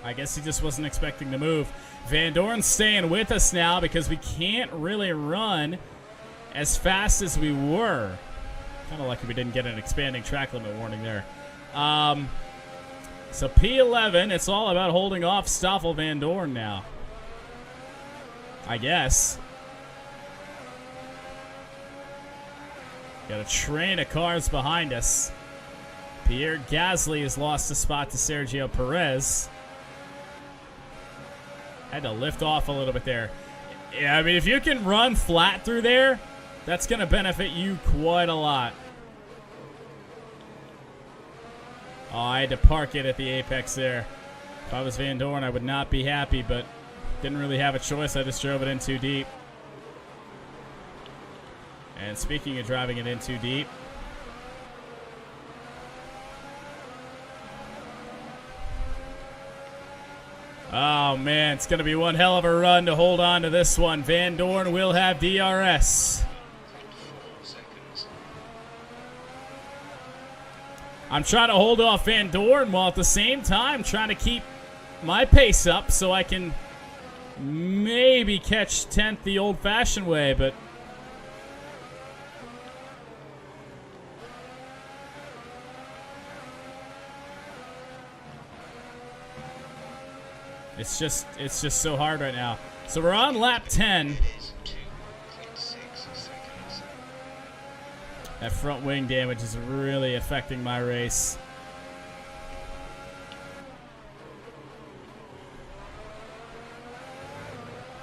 I guess he just wasn't expecting the move. Van Dorn's staying with us now because we can't really run as fast as we were. Kind of lucky we didn't get an expanding track limit warning there. So P11, it's all about holding off Stoffel Van Dorn now. I guess. Got a train of cars behind us. Pierre Gasly has lost a spot to Sergio Perez. Had to lift off a little bit there. Yeah, I mean, if you can run flat through there, that's going to benefit you quite a lot. Oh, I had to park it at the apex there. If I was Van Dorn, I would not be happy, but didn't really have a choice. I just drove it in too deep. And speaking of driving it in too deep, oh, man, it's going to be one hell of a run to hold on to this one. Van Dorn will have DRS. I'm trying to hold off Van Dorn while at the same time trying to keep my pace up so I can maybe catch 10th the old-fashioned way, but it's just so hard right now. So we're on lap 10. That front wing damage is really affecting my race.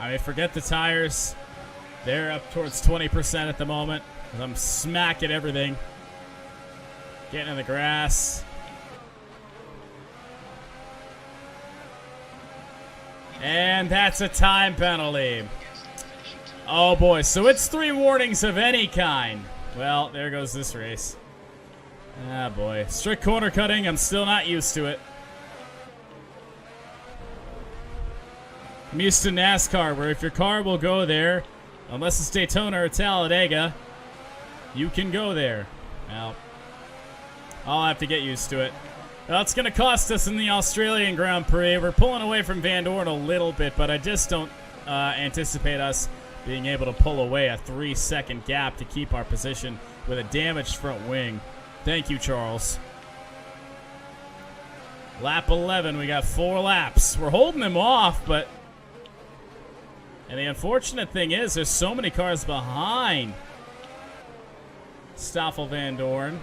I mean, forget the tires. They're up towards 20% at the moment. I'm smacking everything. Getting in the grass. And that's a time penalty. Oh boy, so it's 3 warnings of any kind. Well, there goes this race. Ah boy, strict corner cutting, I'm still not used to it. I'm used to NASCAR, where if your car will go there, unless it's Daytona or Talladega, you can go there. Well, I'll have to get used to it. Well, it's going to cost us in the Australian Grand Prix. We're pulling away from Van Dorn a little bit, but I just don't anticipate us being able to pull away a 3-second gap to keep our position with a damaged front wing. Thank you, Charles. Lap 11, we got 4 laps. We're holding them off, but... And the unfortunate thing is there's so many cars behind Stoffel Van Dorn.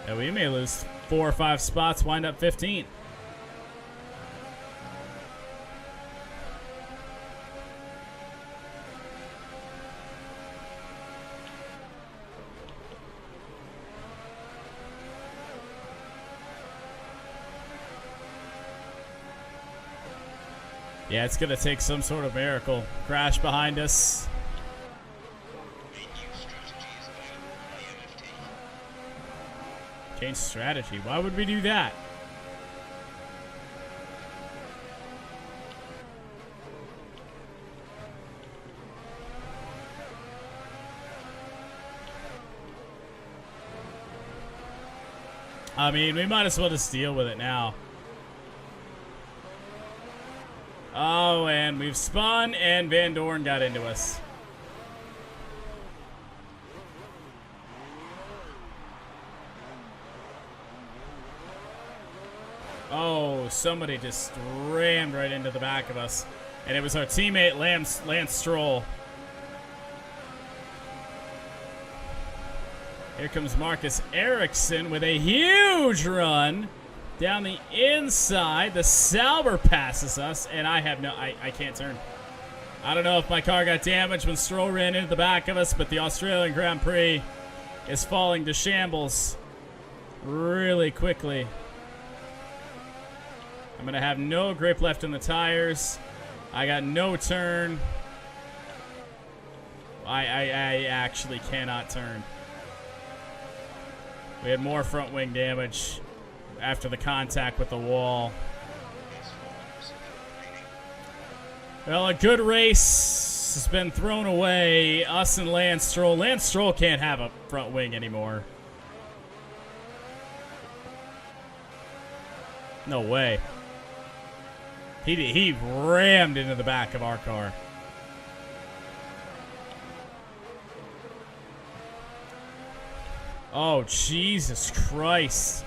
And we may lose 4 or 5 spots, wind up 15th. Yeah, it's going to take some sort of miracle. Crash behind us. Change strategy. Why would we do that? I mean, we might as well just deal with it now. Oh, and we've spun, and Van Dorn got into us. Oh, somebody just rammed right into the back of us. And it was our teammate, Lance Stroll. Here comes Marcus Ericsson with a huge run down the inside. The Sauber passes us, and I can't turn. I don't know if my car got damaged when Stroll ran into the back of us, but the Australian Grand Prix is falling to shambles really quickly. I'm going to have no grip left in the tires. I got no turn. I actually cannot turn. We had more front wing damage after the contact with the wall. Well, a good race has been thrown away. Us and Lance Stroll. Lance Stroll can't have a front wing anymore. No way. He rammed into the back of our car. Oh, Jesus Christ.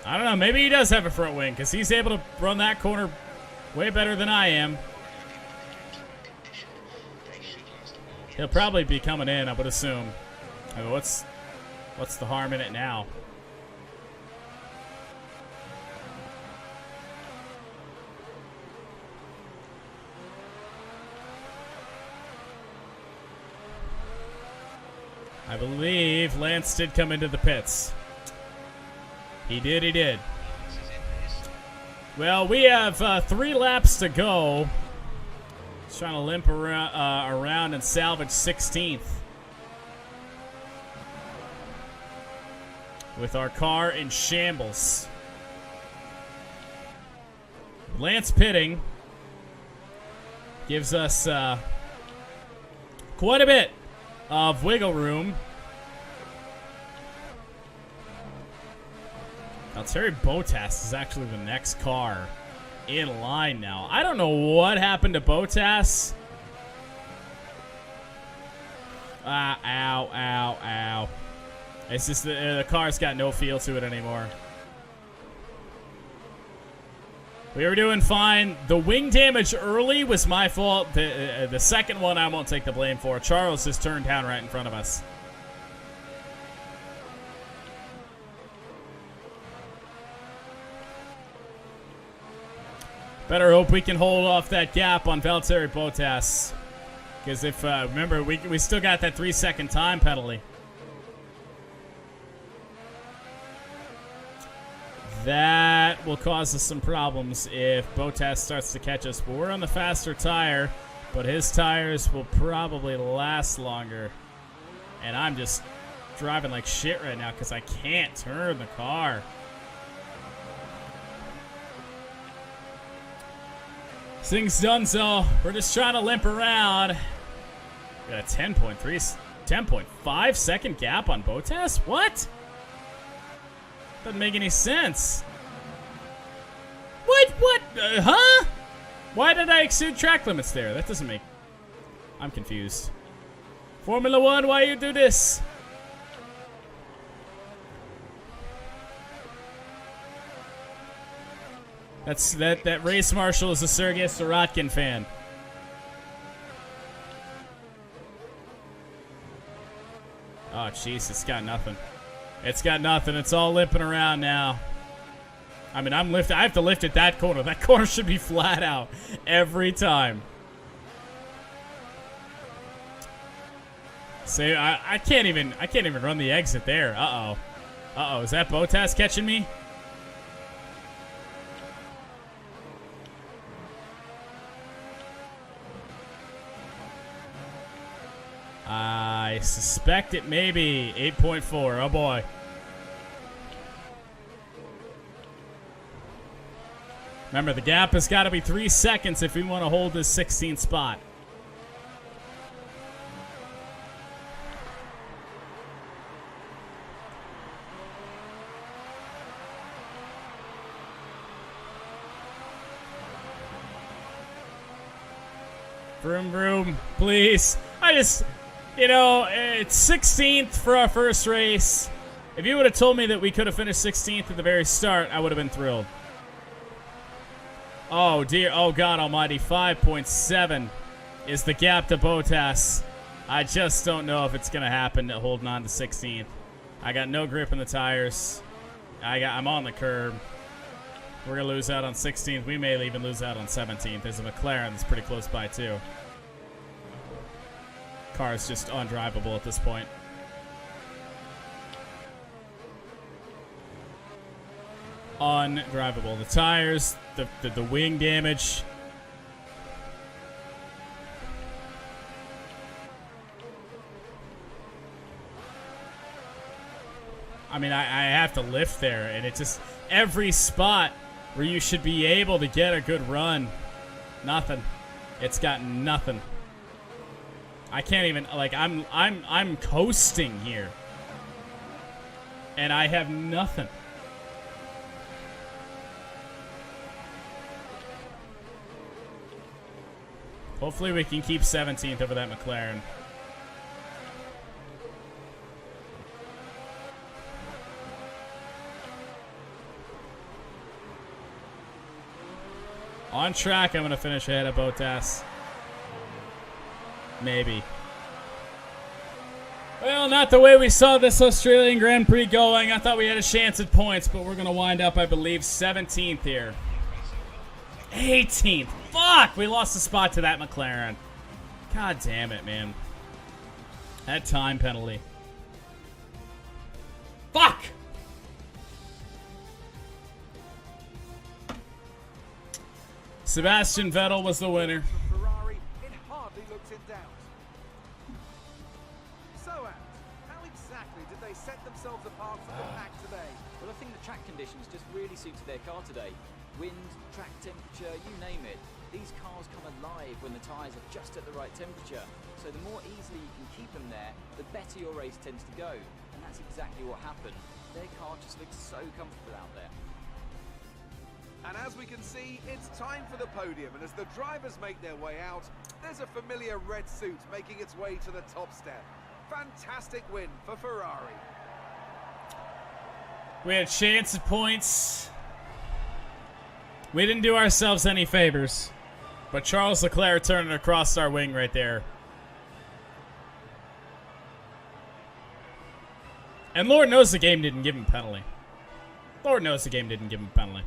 I don't know. Maybe he does have a front wing because he's able to run that corner way better than I am. He'll probably be coming in, I would assume. I mean, what's the harm in it now? I believe Lance did come into the pits. He did. Well, we have 3 laps to go. Just trying to limp around and salvage 16th. With our car in shambles. Lance pitting gives us quite a bit of wiggle room. Now, Terry Bottas is actually the next car in line now. I don't know what happened to Bottas. Ow. It's just the car's got no feel to it anymore. We were doing fine. The wing damage early was my fault. The second one I won't take the blame for. Charles just turned down right in front of us. Better hope we can hold off that gap on Valtteri Bottas. Because if, remember, we still got that 3-second time penalty. That will cause us some problems if Bottas starts to catch us. But we're on the faster tire, but his tires will probably last longer. And I'm just driving like shit right now because I can't turn the car. This thing's done, so we're just trying to limp around. Got a 10.5 second gap on Bottas? What? Doesn't make any sense. What? Huh? Why did I exceed track limits there? That doesn't make... I'm confused. Formula One, why you do this? That race marshal is a Sergei Sirotkin fan. Oh, jeez, it's got nothing. It's got nothing. It's all limping around now. I mean, I have to lift at that corner. That corner should be flat out every time. See, I can't even run the exit there. Uh-oh, is that Bottas catching me? I suspect it may be 8.4. Oh boy. Remember, the gap has got to be 3 seconds if we want to hold this 16th spot. Vroom, vroom, please. It's 16th for our first race. If you would have told me that we could have finished 16th at the very start, I would have been thrilled. Oh, dear. Oh, God almighty. 5.7 is the gap to Bottas. I just don't know if it's going to happen holding on to 16th. I got no grip in the tires. I'm on the curb. We're going to lose out on 16th. We may even lose out on 17th. There's a McLaren that's pretty close by, too. Car is just undrivable at this point. Undrivable. The tires, the wing damage. I mean, I have to lift there, and it just every spot where you should be able to get a good run, nothing. It's got nothing. I can't even I'm coasting here, and I have nothing. Hopefully we can keep 17th over that McLaren. On track, I'm going to finish ahead of Bottas. Maybe. Well, not the way we saw this Australian Grand Prix going. I thought we had a chance at points, but we're going to wind up, I believe, 17th here. 18th. Fuck! We lost the spot to that McLaren. God damn it, man. That time penalty. Fuck! Sebastian Vettel was the winner. Ferrari, it hardly looked in doubt. So, Ant, how exactly did they set themselves apart from the pack today? Well, I think the track conditions just really suited their car today. Wind, track temperature, you name it. These cars come alive when the tyres are just at the right temperature. So the more easily you can keep them there, the better your race tends to go. And that's exactly what happened. Their car just looks so comfortable out there. And as we can see, it's time for the podium. And as the drivers make their way out, there's a familiar red suit making its way to the top step. Fantastic win for Ferrari. We had a chance at points. We didn't do ourselves any favors. But Charles Leclerc turning across our wing right there. And Lord knows the game didn't give him a penalty. Lord knows the game didn't give him a penalty.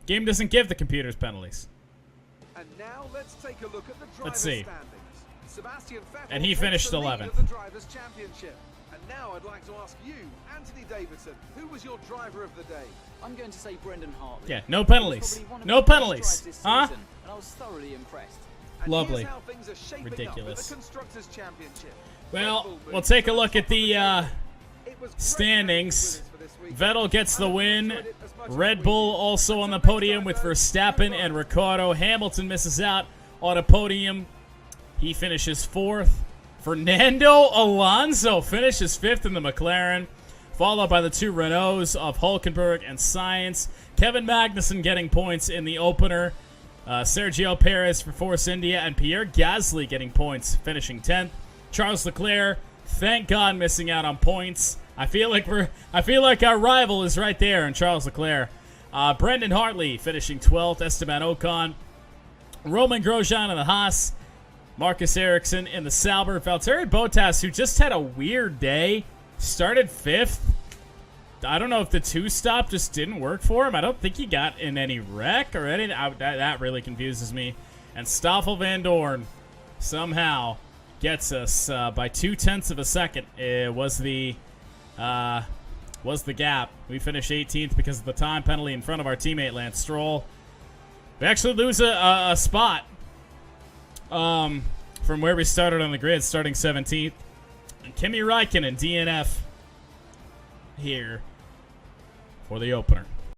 Game doesn't give the computers penalties. And now let's take a look at the drivers' Let's see. standings. Sebastian Vettel And he takes finished the lead 11th. of the Drivers' Championship. And now I'd like to ask you, Anthony Davidson, who was your driver of the day? I'm going to say Brendan Hartley. Yeah, no penalties. No penalties. Huh? And I was thoroughly impressed. And Lovely. here's how things are shaping Ridiculous. up in the Constructors' Championship. Well, Red Bull we'll moves take a to look at the It was great standings. winners for this week. Vettel gets the I win. enjoyed it as much as Red we Bull did. also on the Until next podium time, with though, Verstappen goodbye. and Ricciardo. Hamilton misses out on a podium. He finishes 4th. Fernando Alonso finishes 5th in the McLaren, followed by the two Renaults of Hulkenberg and Sainz. Kevin Magnussen getting points in the opener. Sergio Perez for Force India and Pierre Gasly getting points, finishing 10th. Charles Leclerc, thank God, missing out on points. I feel like our rival is right there in Charles Leclerc. Brendan Hartley finishing 12th. Esteban Ocon, Roman Grosjean in the Haas, Marcus Ericsson in the Sauber. Valtteri Bottas, who just had a weird day, started 5th. I don't know if the two-stop just didn't work for him. I don't think he got in any wreck or anything. That really confuses me. And Stoffel Van Dorn somehow gets us by 0.2 of a second. It was the gap. We finished 18th because of the time penalty in front of our teammate Lance Stroll. We actually lose a spot from where we started on the grid, starting 17th. And Kimi Räikkönen, DNF here for the opener.